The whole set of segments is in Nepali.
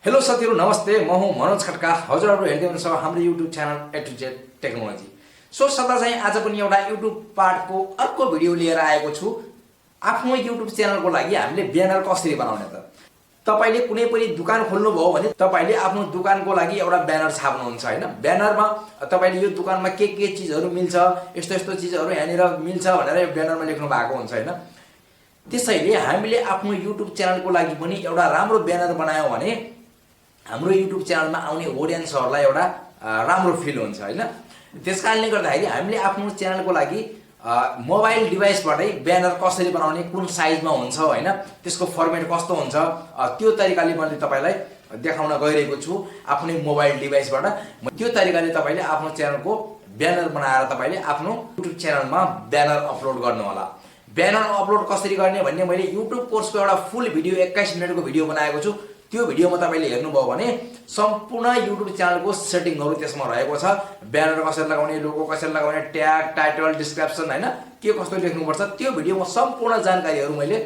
हेलो साथीहरु नमस्ते म हुँ मनोज खड्का हजुरहरु हेर्दै हुनुहुन्छ हाम्रो YouTube channel A to Z technology. So सदा चाहिँ आज पनि एउटा YouTube पार्टको अर्को भिडियो लिएर आएको छु। आफ्नो YouTube च्यानलको लागि हामीले ब्यानर कसरी बनाउने त? तपाईले कुनै पनि दुकान खोल्नु भयो भने तपाईले आफ्नो दुकानको लागि एउटा ब्यानर छाप्नुहुन्छ हैन। ब्यानरमा तपाईले यो दुकानमा के चीजहरु मिल्छ, यस्तो यस्तो चीजहरु यहाँनिर मिल्छ भनेर यो ब्यानरमा लेख्नु भएको हुन्छ हैन। त्यसैले हामीले आफ्नो YouTube च्यानलको लागि पनि एउटा राम्रो ब्यानर बनायौं भने हाम्रो YouTube च्यानलमा आउने ऑडियन्सहरुलाई एउटा राम्रो फिल हुन्छ हैन। त्यसकारणले गर्दाखेरि हामीले आफ्नो च्यानलको लागि मोबाइल डिभाइसबाटै ब्यानर कसरी बनाउने, कुन साइजमा हुन्छ हैन, त्यसको फर्मेट कस्तो हुन्छ, त्यो तरिकाले मैले तपाईलाई देखाउन गइरहेको छु आफ्नै मोबाइल डिभाइसबाट। त्यो तरिकाले तपाईले आफ्नो च्यानलको ब्यानर बनाएर तपाईले आफ्नो YouTube च्यानलमा ब्यानर अपलोड गर्नु होला। ब्यानर अपलोड कसरी गर्ने भन्ने मैले YouTube कोर्सको एउटा फुल भिडियो 21 मिनेटको भिडियो बनाएको छु। त्यो भिडियोमा तपाईले हेर्नुभयो भने सम्पूर्ण YouTube च्यानलको सेटिङहरु त्यसमा रहेको छ। ब्यानर कसरी लगाउने, लोगो कसरी लगाउने, ट्याग, टाइटल, डिस्क्रिप्सन हैन, के कस्तो लेख्नुपर्छ, त्यो भिडियोमा सम्पूर्ण जानकारीहरु मैले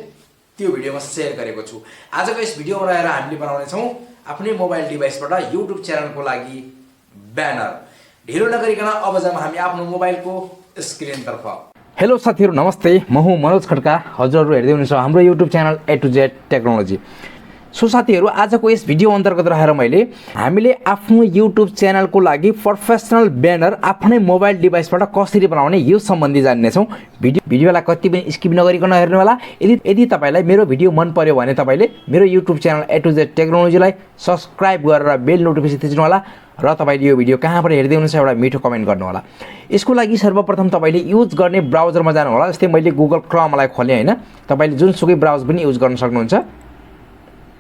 त्यो भिडियोमा शेयर गरेको छु। आजको यस भिडियोमा रहेर हामीले बनाउने छौं आफ्नै मोबाइल डिभाइसबाट YouTube च्यानलको लागि ब्यानर। ढिलो नगरिकन अब जाम हामी आफ्नो मोबाइलको स्क्रिनतर्फ। हेलो साथीहरु नमस्ते, म हुँ मनोज खड्का हजुरहरु हेर्दै हुनुहुन्छ हाम्रो YouTube channel A to Z technology. So साथीहरु आजको यस भिडियो अन्तर्गत रहेर मैले हामीले आफ्नो YouTube च्यानलको लागि प्रोफेसनल ब्यानर आफ्नै मोबाइल डिभाइसबाट कसरी बनाउने यो सम्बन्धी जान्ने छौं। भिडियोलाई कति पनि स्किप नगरिकन हेर्नु होला। यदि तपाईलाई मेरो भिडियो मन पर्यो भने तपाईले मेरो YouTube channel A to Z टेक्नोलोजीलाई सब्स्क्राइब गरेर बेल नोटिफिकेसन थिच्नु होला र तपाईले यो भिडियो कहाँबाट हेर्दै हुनुहुन्छ एउटा मिठो कमेन्ट गर्नु होला। यसको लागि सर्वप्रथम तपाईले युज गर्ने ब्राउजरमा जानु होला। जस्तै मैले Google Chromeलाई खोले हैन, तपाईले जुनसुकै ब्राउजर पनि युज गर्न सक्नुहुन्छ।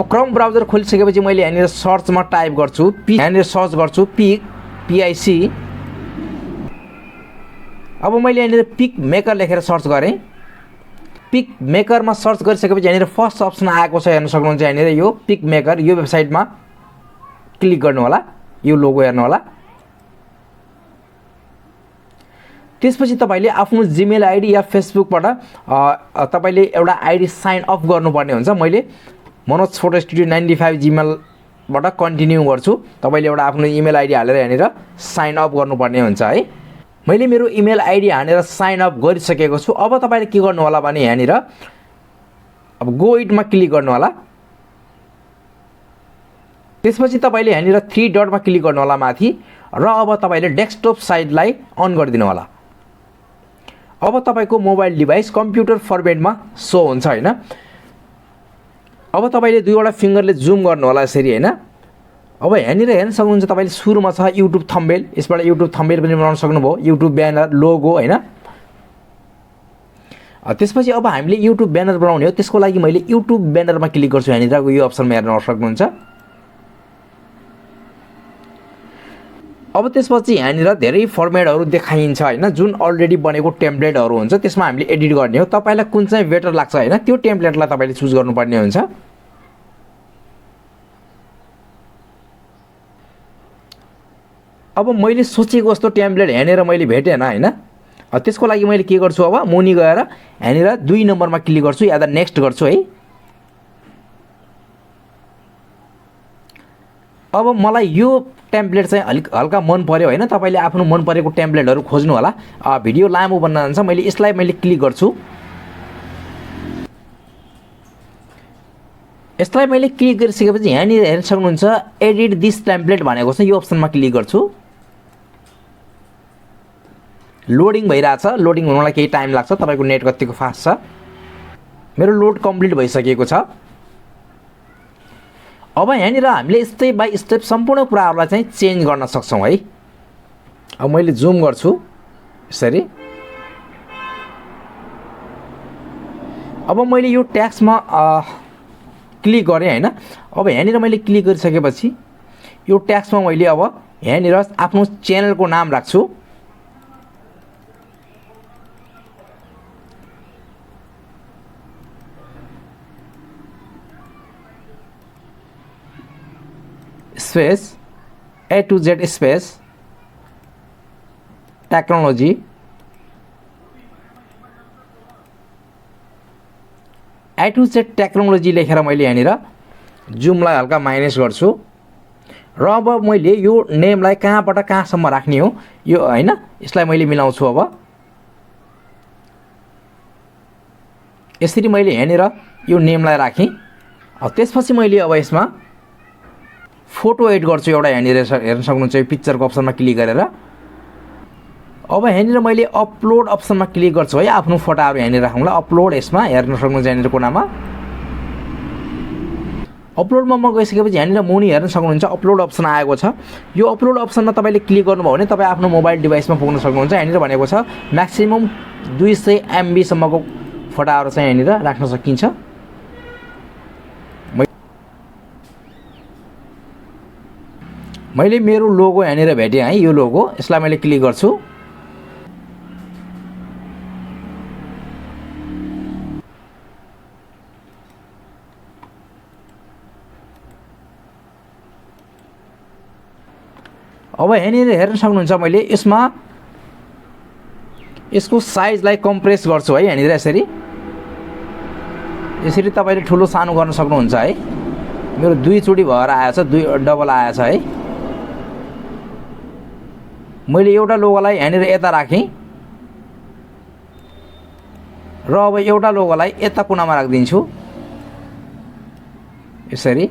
क्रोम ब्राउजर खोलिसकेपछि मैले यहाँनिर सर्चमा टाइप गर्छु यहाँनिर सर्च गर्छु PIC। अब मैले यहाँनिर पिक मेकर लेखेर सर्च गरेँ। पिक मेकरमा सर्च गरिसकेपछि यहाँनिर फर्स्ट अप्सन आएको छ, हेर्न सक्नुहुन्छ। यहाँनिर यो पिक मेकर, यो वेबसाइटमा क्लिक गर्नु होला, यो लोगो हेर्नु होला। त्यसपछि तपाईले आफ्नो जीमेल आईडी या फेसबुकबाट तपाईले एउटा आईडी साइन अप गर्नुपर्ने हुन्छ। मैले मनोज फोटो स्टुडियो 95 जीमेलबाट कन्टिन्यू गर्छु। तपाईले एउटा आफ्नो इमेल आईडी हालेर यहाँनिर साइन अप गर्नुपर्ने हुन्छ है। मैले मेरो इमेल आईडी हालेर साइन अप गरिसकेको छु। अब तपाईले के गर्नु होला भने यहाँनिर अब गो इटमा क्लिक गर्नु होला। त्यसपछि तपाईले यहाँनिर 3 डटमा क्लिक गर्नु होला माथि र अब तपाईले डेस्कटप साइडलाई अन गरिदिनु होला। अब तपाईको मोबाइल डिभाइस कम्प्युटर फर्मेटमा शो हुन्छ हैन। अब तपाईले दुईवटा फिंगरले जुम गर्नु होला यसरी हैन। अब यहाँनिर हेर्न सक्नुहुन्छ तपाईले सुरुमा छ YouTube थम्बनेल, यसबाट YouTube थम्बनेल पनि बनाउन सक्नुभयो, YouTube ब्यानर, लोगो हैन। त्यसपछि अब हामीले YouTube ब्यानर बनाउने हो, त्यसको लागि मैले YouTube ब्यानरमा क्लिक गर्छु। यहाँनिर यो अप्सनमा हेर्न सक्नुहुन्छ। अब त्यसपछि यहाँनिर धेरै फर्मेटहरु देखाइन्छ हैन, जुन अलरेडी बनेको टेम्प्लेटहरु हुन्छ त्यसमा हामीले एडिट गर्ने हो। तपाईलाई कुन चाहिँ बेटर लाग्छ हैन, त्यो टेम्प्लेटलाई तपाईले चुज गर्नुपर्ने हुन्छ। अब मैले सोचेको जस्तो टेम्प्लेट यहाँनिर मैले भेटेन हैन। त्यसको लागि मैले के गर्छु, अब मुनि गएर यहाँनिर 2 नम्बरमा क्लिक गर्छु या त नेक्स्ट गर्छु है। अब मलाई यो टेम्प्लेट चाहिँ हल्का मन पर्यो हैन। तपाईले आफ्नो मन परेको टेम्प्लेटहरु खोज्नु होला। भिडियो लामो बन्न जान्छ। मैले यसलाई क्लिक गर्छु। यसलाई मैले क्लिक गरिसकेपछि यहाँनिर हेर्न सक्नुहुन्छ एडिट दिस टेम्प्लेट भनेको छ, यो अप्सनमा क्लिक गर्छु। लोडिङ भइराछ, लोडिङ हुनलाई केही टाइम लाग्छ। तपाईको नेट कतिको फास्ट छ? मेरो लोड कम्प्लिट भइसकेको छ। अब यहाँनिर हामीले स्टेप बाइ स्टेप सम्पूर्ण कुराहरुलाई चाहिँ चेन्ज गर्न सक्छौं है। अब मैले जुम गर्छु यसरी। अब मैले यो ट्याक्समा क्लिक गरे हैन। अब यहाँनिर मैले क्लिक गरिसकेपछि यो ट्याक्समा मैले अब यहाँनिर आफ्नो च्यानलको नाम राख्छु। Space A to Z space technology. A to Z technology लेखेर मैले यहाँनिर जुमलाई हल्का माइनस गर्छु। र अब मैले यो नेमलाई कहाँबाट कहाँसम्म राख्ने हो यो हैन, यसलाई मैले मिलाउँछु। अब यसरी मैले यहाँनिर यो नेमलाई राखेँ। त्यसपछि मैले अब यसमा फोटो एड गर्छु एउटा, यहाँनिर हेर्न सक्नुहुन्छ यो पिक्चरको अप्सनमा क्लिक गरेर। अब यहाँनिर मैले अपलोड अप्सनमा क्लिक गर्छु है, आफ्नो फोटोहरू यहाँनिर राखौँला। अपलोड यसमा हेर्न सक्नुहुन्छ यहाँनिर कुनामा अपलोडमा म गइसकेपछि यहाँनिर मुनि हेर्न सक्नुहुन्छ अपलोड अप्सन आएको छ। यो अपलोड अप्सनमा तपाईँले क्लिक गर्नुभयो भने तपाईँ आफ्नो मोबाइल डिभाइसमा पुग्न सक्नुहुन्छ। यहाँनिर भनेको छ म्याक्सिमम 200 MB सम्मको फोटोहरू चाहिँ यहाँनिर राख्न सकिन्छ। मैले मेरो लोगो यहाँनिर भेटेँ है, यो लोगो, यसलाई मैले क्लिक गर्छु। अब यहाँनिर हेर्न सक्नुहुन्छ मैले यसमा यसको साइजलाई कम्प्रेस गर्छु है, यहाँनिर यसरी यसरी तपाईँले ठुलो सानो गर्न सक्नुहुन्छ है। मेरो 2 चोटि भएर आएछ, 2 डबल आएछ है। मैले एउटा लोगोलाई यहाँनिर यता राखेँ र अब एउटा लोगोलाई यता कुनामा राखिदिन्छु यसरी।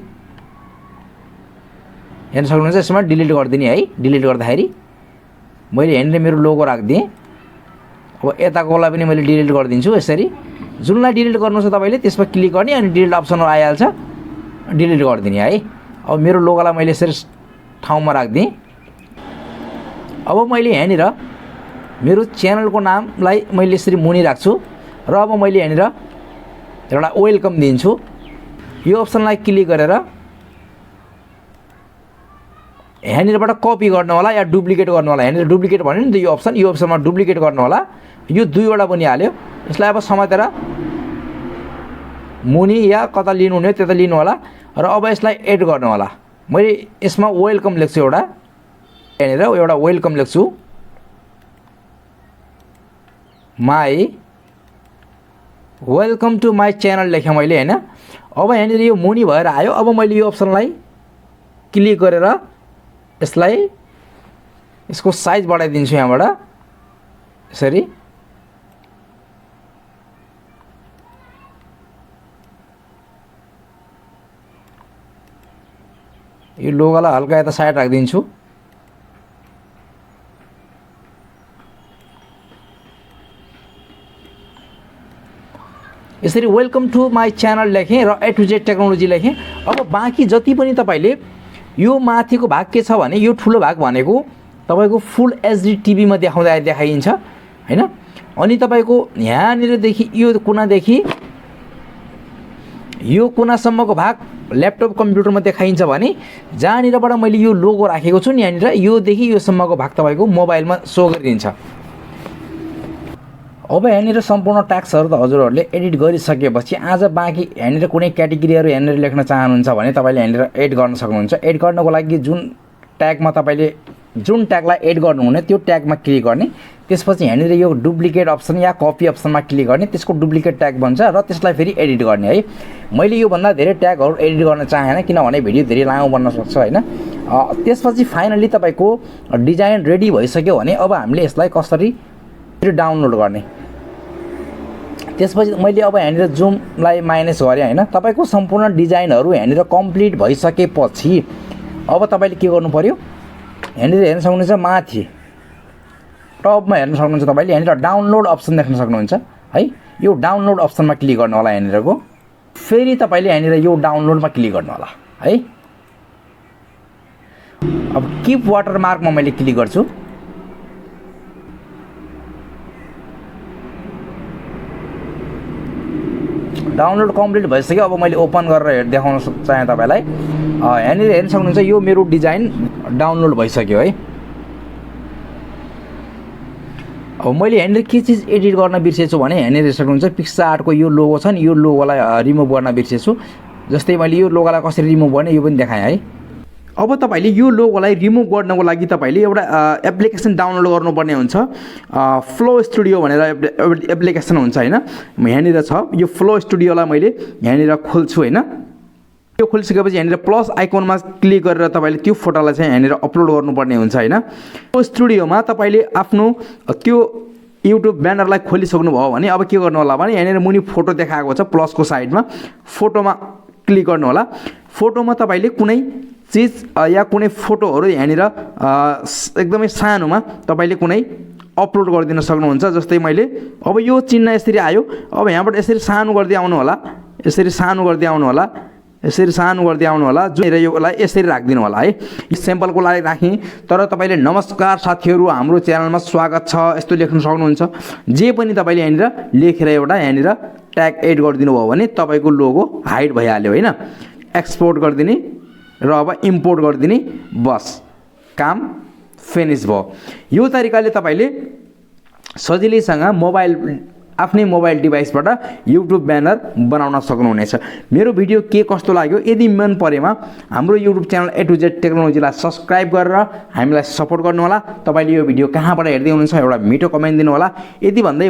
हेर्न सक्नुहुन्छ यसमा डिलिट गरिदिने है। डिलिट गर्दाखेरि मैले यहाँनिर मेरो लोगो राखिदिएँ। अब यताकोलाई पनि मैले डिलिट गरिदिन्छु यसरी। जुनलाई डिलिट गर्नु छ तपाईँले त्यसमा क्लिक गर्ने अनि डिलिट अप्सन आइहाल्छ, डिलिट गरिदिने है। अब मेरो लोगोलाई मैले यसरी ठाउँमा राखिदिएँ। अब मैले यहाँनिर मेरो च्यानलको नामलाई मैले यसरी मुनि राख्छु र अब मैले यहाँनिर एउटा वेलकम दिन्छु। यो अप्सनलाई क्लिक गरेर यहाँनिरबाट कपी गर्नु होला या डुप्लिकेट गर्नु होला। यहाँनिर डुप्लिकेट भन्यो नि त यो अप्सन, यो अप्सनमा डुप्लिकेट गर्नु होला। यो 2वटा बनिहाल्यो। यसलाई अब समातेर मुनि या कता लिनु हुने त्यता लिनु होला र अब यसलाई एड गर्नु होला। मैले यसमा वेलकम लेख्छु एउटा, यहाँनिर एउटा वेलकम लेख्छु, my welcome to my channel लेखेँ मैले हैन। अब यहाँनिर यो मुनि भएर आयो। अब मैले यो अप्सनलाई क्लिक गरेर यसलाई यसको साइज बढाइदिन्छु यहाँबाट यसरी। यो लोगोलाई हल्का यता साइड राखिदिन्छु। यसरी वेलकम टु माई च्यानल लेखेँ र A to Z टेक्नोलोजी लेखेँ। अब बाँकी जति पनि तपाईँले यो माथिको भाग के छ भने यो ठुलो भाग भनेको तपाईँको फुल HD टिभीमा देखाइन्छ हैन। अनि तपाईँको यहाँनिरदेखि यो कुनादेखि यो कुनासम्मको भाग ल्यापटप कम्प्युटरमा देखाइन्छ भने जहाँनिरबाट मैले यो लोगो राखेको छु नि यहाँनिर योदेखि योसम्मको भाग तपाईँको मोबाइलमा सो गरिदिन्छ। अब यहाँनिर सम्पूर्ण ट्याक्सहरू त हजुरहरूले एडिट गरिसकेपछि आज बाँकी यहाँनिर कुनै क्याटेगोरीहरू यहाँनिर लेख्न चाहनुहुन्छ भने तपाईँले यहाँनिर एड गर्न सक्नुहुन्छ। एड गर्नको लागि जुन ट्यागमा तपाईँले जुन ट्यागलाई एड गर्नुहुने त्यो ट्यागमा क्लिक गर्ने, त्यसपछि यहाँनिर यो डुप्लिकेट अप्सन या कपी अप्सनमा क्लिक गर्ने, त्यसको डुप्लिकेट ट्याग बन्छ र त्यसलाई फेरि एडिट गर्ने है। मैले योभन्दा धेरै ट्यागहरू एडिट गर्न चाहेन किनभने भिडियो धेरै लामो बन्न सक्छ हैन। त्यसपछि फाइनली तपाईँको डिजाइन रेडी भइसक्यो भने अब हामीले यसलाई कसरी डाउनलोड गर्ने, त्यसपछि मैले अब यहाँनिर जुमलाई माइनस गरेँ हैन। तपाईँको सम्पूर्ण डिजाइनहरू यहाँनिर कम्प्लिट भइसकेपछि अब तपाईँले के गर्नु पर्यो, यहाँनिर हेर्न सक्नुहुन्छ माथि टपमा हेर्न सक्नुहुन्छ तपाईँले यहाँनिर डाउनलोड अप्सन देख्न सक्नुहुन्छ है। यो डाउनलोड अप्सनमा क्लिक गर्नु होला यहाँनिरको। फेरि तपाईँले यहाँनिर यो डाउनलोडमा क्लिक गर्नु होला है। अब किप वाटरमार्कमा मैले क्लिक गर्छु। डाउनलोड कम्प्लिट भइसक्यो। अब मैले ओपन गरेर देखाउन चाहेँ तपाईँलाई। यहाँनिर हेर्न सक्नुहुन्छ यो मेरो डिजाइन डाउनलोड भइसक्यो है। अब मैले यहाँनिर के चिज एडिट गर्न बिर्सेछु भने यहाँनिर हेर्न सक्नुहुन्छ पिक्सा आर्टको यो लोगो छ नि, यो लोगोलाई रिमुभ गर्न बिर्सेछु। जस्तै मैले यो लोगोलाई कसरी रिमुभ गर्ने यो पनि देखाएँ है। अब तपाईँले यो लोगोलाई रिमुभ गर्नको लागि तपाईँले एउटा एप्लिकेसन डाउनलोड गर्नुपर्ने हुन्छ। फ्लो स्टुडियो भनेर एप्लिकेसन हुन्छ हैन, यहाँनिर छ। यो फ्लो स्टुडियोलाई मैले यहाँनिर खोल्छु हैन। त्यो खोलिसकेपछि यहाँनिर प्लस आइकनमा क्लिक गरेर तपाईँले त्यो फोटोलाई चाहिँ यहाँनिर अपलोड गर्नुपर्ने हुन्छ हैन। त्यो स्टुडियोमा तपाईँले आफ्नो त्यो युट्युब ब्यानरलाई खोलिसक्नुभयो भने अब के गर्नु होला भने यहाँनिर मुनि फोटो देखाएको छ प्लसको साइडमा, फोटोमा क्लिक गर्नु होला। फोटोमा तपाईँले कुनै चिज या कुनै फोटोहरू यहाँनिर एकदमै सानोमा तपाईँले कुनै अपलोड गरिदिन सक्नुहुन्छ। जस्तै मैले अब यो चिन्ह यसरी आयो, अब यहाँबाट यसरी सानो गर्दै आउनु होला, यसरी सानो गर्दै आउनु होला, यसरी सानो गर्दै आउनु होला, जुन योलाई यसरी राखिदिनु होला है। स्याम्पलको लागि राखेँ, तर तपाईँले नमस्कार साथीहरू हाम्रो च्यानलमा स्वागत छ यस्तो लेख्न सक्नुहुन्छ। जे पनि तपाईँले यहाँनिर लेखेर एउटा यहाँनिर ट्याग एड गरिदिनु भयो भने तपाईँको लोगो हाइड भइहाल्यो हैन। एक्सपोर्ट गरिदिने र अब इम्पोर्ट गरिदिने, बस काम फिनिस भयो। यो तरिकाले तपाईँले सजिलैसँग आफ्नै मोबाइल डिभाइसबाट युट्युब ब्यानर बनाउन सक्नुहुनेछ। मेरो भिडियो के कस्तो लाग्यो, यदि मन परेमा हाम्रो YouTube channel A to Z टेक्नोलोजीलाई सब्सक्राइब गरेर हामीलाई सपोर्ट गर्नुहोला। तपाईँले यो भिडियो कहाँबाट हेर्दै हुनुहुन्छ एउटा मिठो कमेन्ट दिनुहोला। यति भन्दै